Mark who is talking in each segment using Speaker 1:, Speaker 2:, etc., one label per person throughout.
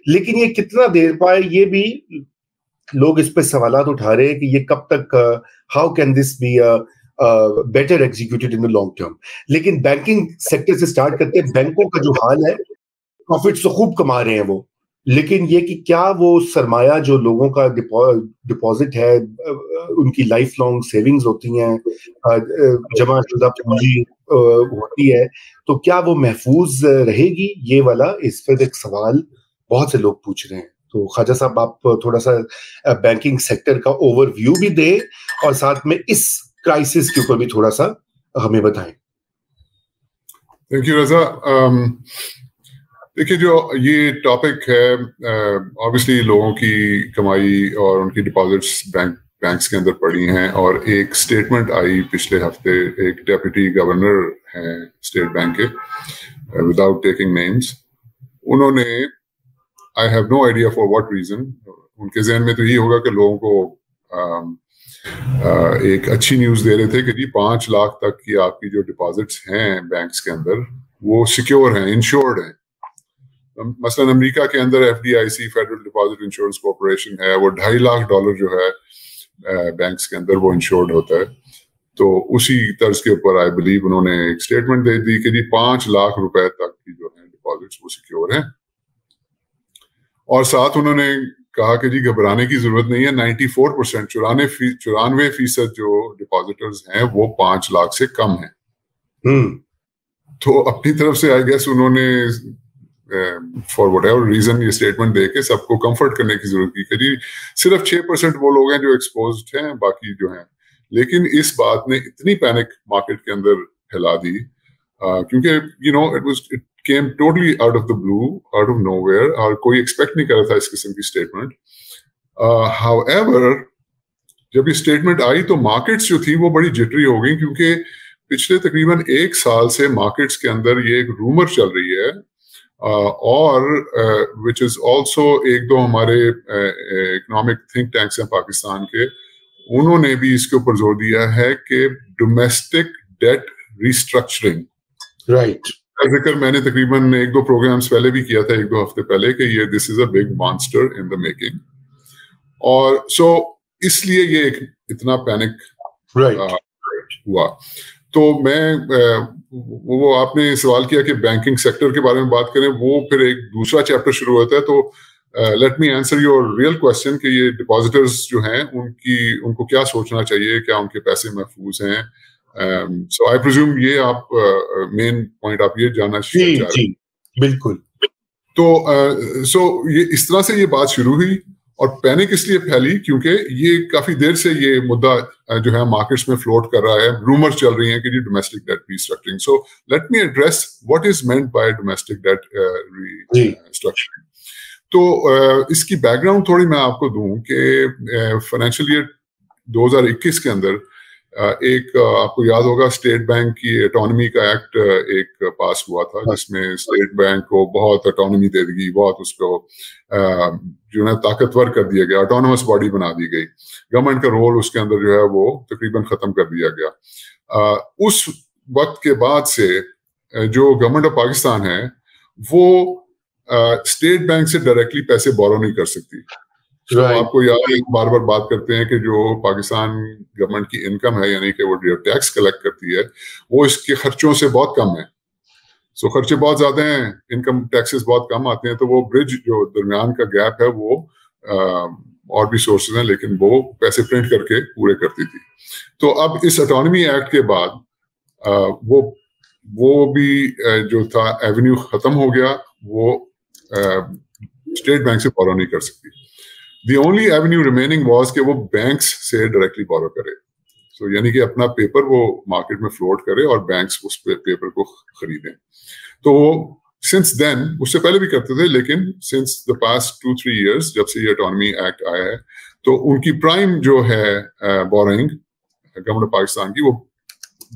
Speaker 1: لیکن یہ کتنا دیر پائے یہ بھی لوگ اس پہ سوالات اٹھا رہے ہیں کہ یہ کب تک how can this be better executed in long term. لیکن بینکنگ سیکٹر سے سٹارٹ کرتے ہیں. بینکوں کا جو حال ہے, پروفٹس تو خوب کما رہے ہیں وہ, لیکن یہ کہ کیا وہ سرمایہ جو لوگوں کا ڈپازٹ ہے, ان کی لائف لانگ سیونگز ہوتی ہیں, جمع شدہ پونجی ہوتی ہے, تو کیا وہ محفوظ رہے گی؟ یہ والا اس پر ایک سوال بہت سے لوگ پوچھ رہے ہیں. تو خواجہ صاحب آپ تھوڑا سا بینکنگ سیکٹر کا اوور ویو بھی دیں اور ساتھ میں اس کرائسس کے اوپر بھی تھوڑا سا ہمیں بتائیں.
Speaker 2: تھینک یو رضا. دیکھیے جو یہ ٹاپک ہے, obviously لوگوں کی کمائی اور ان کی ڈپازٹس بینکس کے اندر پڑی ہیں, اور ایک اسٹیٹمنٹ آئی پچھلے ہفتے, ایک ڈیپٹی گورنر ہیں اسٹیٹ بینک کے, وداؤٹ ٹیکنگ نیمز, انہوں نے I have no idea for what reason, ان کے ذہن میں تو یہ ہوگا کہ لوگوں کو ایک اچھی نیوز دے رہے تھے کہ جی 5 لاکھ تک کی آپ کی جو ڈپازٹس ہیں بینکس کے اندر وہ سیکیور ہیں, انشورڈ ہیں. مثلاً امریکہ کے اندر FDIC federal deposit insurance corporation ہے, وہ $2.5 لاکھ جو ہے بینکس کے اندر وہ انشورڈ ہوتا ہے. تو اسی طرز کے اوپر آئی بلیو انہوں نے ایک اسٹیٹمنٹ دے دی کہ جی 5 لاکھ روپے تک کی جو ہے ڈپازٹس وہ سیکیور ہیں, اور ساتھ انہوں نے کہا کہ جی گھبرانے کی ضرورت نہیں ہے. 94%, 94% جو ڈپازیٹرز ہیں وہ 5 لاکھ سے کم ہیں. تو اپنی طرف سے آئی گیس انہوں نے فار وٹ ایور ریزن یہ اسٹیٹمنٹ دے کے سب کو کمفرٹ کرنے کی ضرورت کی کہ جی صرف 6% وہ لوگ ہیں جو ایکسپوزڈ ہیں, باقی جو ہیں. لیکن اس بات نے اتنی پینک مارکیٹ کے اندر پھیلا دی, کیونکہ it came totally out of the blue, out of nowhere, اور کوئی ایکسپیکٹ نہیں کر رہا تھا اس قسم کی اسٹیٹمنٹ. However, جب یہ اسٹیٹمنٹ آئی تو مارکیٹس جو تھی وہ بڑی جٹری ہو گئی, کیونکہ پچھلے تقریباً 1 سال سے مارکیٹس کے اندر یہ ایک رومر چل رہی ہے, اور which is also ایک دو ہمارے اکنامک تھنک ٹینکس ہیں پاکستان کے, انہوں نے بھی اس کے اوپر زور دیا ہے کہ ڈومیسٹک ڈیٹ ریسٹرکچرنگ.
Speaker 1: رائٹ.
Speaker 2: ذکر میں نے تقریباً 1-2 پروگرامز پہلے بھی کیا تھا, 1-2 ہفتے پہلے, کہ یہ this is a big monster in the making. اور سو اس لیے یہ ایک اتنا پینک ہوا. تو میں وہ آپ نے سوال کیا کہ بینکنگ سیکٹر کے بارے میں بات کریں, وہ پھر ایک دوسرا چیپٹر شروع ہوتا ہے. تو let me answer your real question کہ یہ ڈپازیٹرز جو ہیں ان کو کیا سوچنا چاہیے, کیا ان کے پیسے محفوظ ہیں. So I presume یہ آپ مین پوائنٹ آپ یہ جاننا چاہ رہے ہیں.
Speaker 1: جی بالکل.
Speaker 2: تو سو یہ اس طرح سے یہ بات شروع ہوئی, اور پینک اس لیے پھیلی کیونکہ یہ کافی دیر سے یہ مدعا جو ہے مارکیٹس میں فلوٹ کر رہا ہے, رومر چل رہی ہیں کہ جی domestic debt restructuring. So let me address what is meant by domestic debt restructuring. تو اس کی بیک گراؤنڈ تھوڑی میں آپ کو دوں کہ فائنینشیل ایئر 2021 کے اندر ایک آپ کو یاد ہوگا اسٹیٹ بینک کی اٹانومی کا ایکٹ ایک پاس ہوا تھا, جس میں اسٹیٹ بینک کو بہت اٹانومی دے دی گئی, بہت اس کو جو ہے طاقتور کر دیا گیا, اٹانومس باڈی بنا دی گئی. گورنمنٹ کا رول اس کے اندر جو ہے وہ تقریباً ختم کر دیا گیا. اس وقت کے بعد سے جو گورنمنٹ آف پاکستان ہے وہ اسٹیٹ بینک سے ڈائریکٹلی پیسے بورو نہیں کر سکتی. آپ کو یاد ہے, بار بار بات کرتے ہیں کہ جو پاکستان گورنمنٹ کی انکم ہے, یعنی کہ وہ ٹیکس کلیکٹ کرتی ہے, وہ اس کے خرچوں سے بہت کم ہے. سو خرچے بہت زیادہ ہیں, انکم ٹیکسز بہت کم آتے ہیں, تو وہ برج جو درمیان کا گیپ ہے وہ اور بھی سورسز ہیں, لیکن وہ پیسے پرنٹ کر کے پورے کرتی تھی. تو اب اس اٹانومی ایکٹ کے بعد وہ بھی جو تھا ایونیو ختم ہو گیا, وہ اسٹیٹ بینک سے بورو نہیں کر سکتی. The only avenue remaining was کہ وہ بینکس سے ڈائریکٹلی بورو کرے. سو یعنی کہ اپنا پیپر وہ مارکیٹ میں فلوٹ کرے اور بینکس اس پیپر کو خریدیں. تو سنس دین, اس سے پہلے بھی کرتے تھے, لیکن سنس دا پاسٹ 2-3 ایئرس جب سے یہ اٹانومی ایکٹ آیا ہے, تو ان کی پرائم جو ہے بورنگ گورنمنٹ آف پاکستان کی, وہ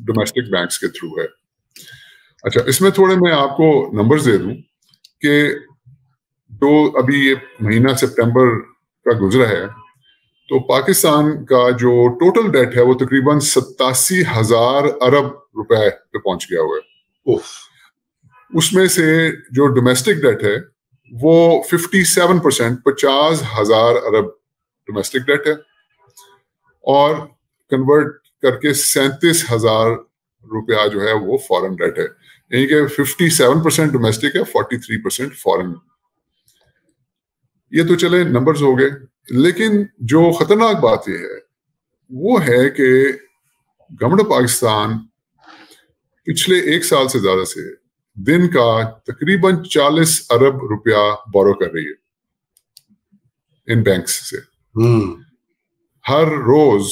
Speaker 2: ڈومیسٹک بینکس کے تھرو ہے. اچھا, اس میں تھوڑے میں آپ کو نمبرز دے دوں کہ جو ابھی یہ مہینہ سپٹمبر کا گزرا ہے, تو پاکستان کا جو ٹوٹل ڈیٹ ہے وہ تقریباً 87,000 ارب روپے پہ پہنچ گیا ہوا ہے. اس میں سے جو ڈومیسٹک ڈیٹ ہے وہ 57%, 50,000 ارب ڈومیسٹک ڈیٹ ہے, اور کنورٹ کر کے 37,000 روپیہ جو ہے وہ فارن ڈیٹ ہے. یعنی کہ 57% ڈومیسٹک ہے, 43% فارن. یہ تو چلے نمبرز ہو گئے, لیکن جو خطرناک بات یہ ہے وہ ہے کہ گورنمنٹ آف پاکستان پچھلے 1 سال سے زیادہ سے دن کا تقریباً 40 ارب روپیہ بورو کر رہی ہے ان بینکس سے. ہر روز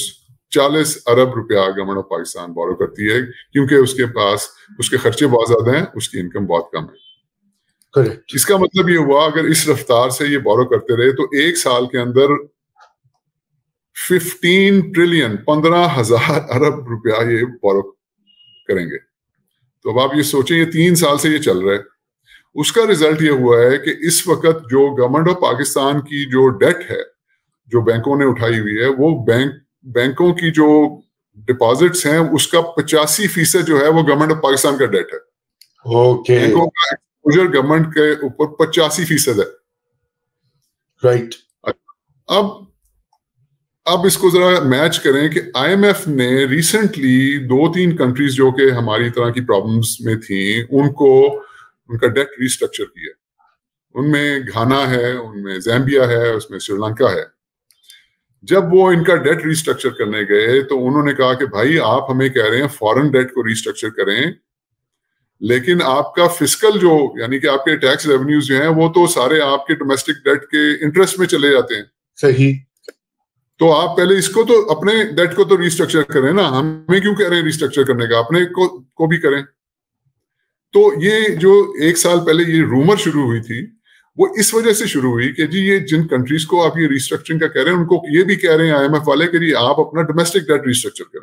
Speaker 2: 40 ارب روپیہ گورنمنٹ آف پاکستان بورو کرتی ہے, کیونکہ اس کے پاس اس کے خرچے بہت زیادہ ہیں, اس کی انکم بہت کم ہے. اس کا مطلب یہ ہوا اگر اس رفتار سے یہ بورو کرتے رہے تو 1 سال کے اندر 15 ٹریلین 15,000 ارب روپیہ یہ بورو کریں گے. تو اب آپ یہ سوچیں, یہ 3 سال سے یہ چل رہا ہے. اس کا ریزلٹ یہ ہوا ہے کہ اس وقت جو گورنمنٹ آف پاکستان کی جو ڈیٹ ہے جو بینکوں نے اٹھائی ہوئی ہے, وہ بینکوں کی جو ڈپازٹس ہیں اس کا 85% جو ہے وہ گورنمنٹ آف پاکستان کا ڈیٹ ہے. بینکوں کا ایکسپوژر گورنمنٹ کے اوپر 85% ہے.
Speaker 1: رائٹ.
Speaker 2: اب اس کو ذرا میچ کریں کہ آئی ایم ایف نے ریسنٹلی 2-3 کنٹریز جو کہ ہماری طرح کی پرابلمس میں تھیں ان کا ڈیٹ ریسٹرکچر کیا. ان میں گھانا ہے, ان میں زیمبیا ہے, اس میں سری لنکا ہے. جب وہ ان کا ڈیٹ ریسٹرکچر کرنے گئے تو انہوں نے کہا کہ بھائی آپ ہمیں کہہ رہے ہیں فارن ڈیٹ کو ریسٹرکچر کریں, لیکن آپ کا فسکل جو یعنی کہ آپ کے ٹیکس ریونیوز جو ہیں وہ تو سارے آپ کے ڈومیسٹک ڈیٹ کے انٹرسٹ میں چلے جاتے ہیں.
Speaker 1: صحیح.
Speaker 2: تو آپ پہلے اس کو تو اپنے ڈیٹ کو تو ریسٹرکچر کریں نا, ہمیں کیوں کہہ رہے ہیں ریسٹرکچر کرنے کا, اپنے کو بھی کریں. تو یہ جو 1 سال پہلے یہ رومر شروع ہوئی تھی وہ اس وجہ سے شروع ہوئی کہ جی یہ جن کنٹریز کو آپ یہ ریسٹرکچرنگ کا کہہ رہے ہیں ان کو یہ بھی کہہ رہے ہیں آئی ایم ایف والے کہ جی آپ اپنا ڈومیسٹک ڈیٹ ریسٹرکچر کریں.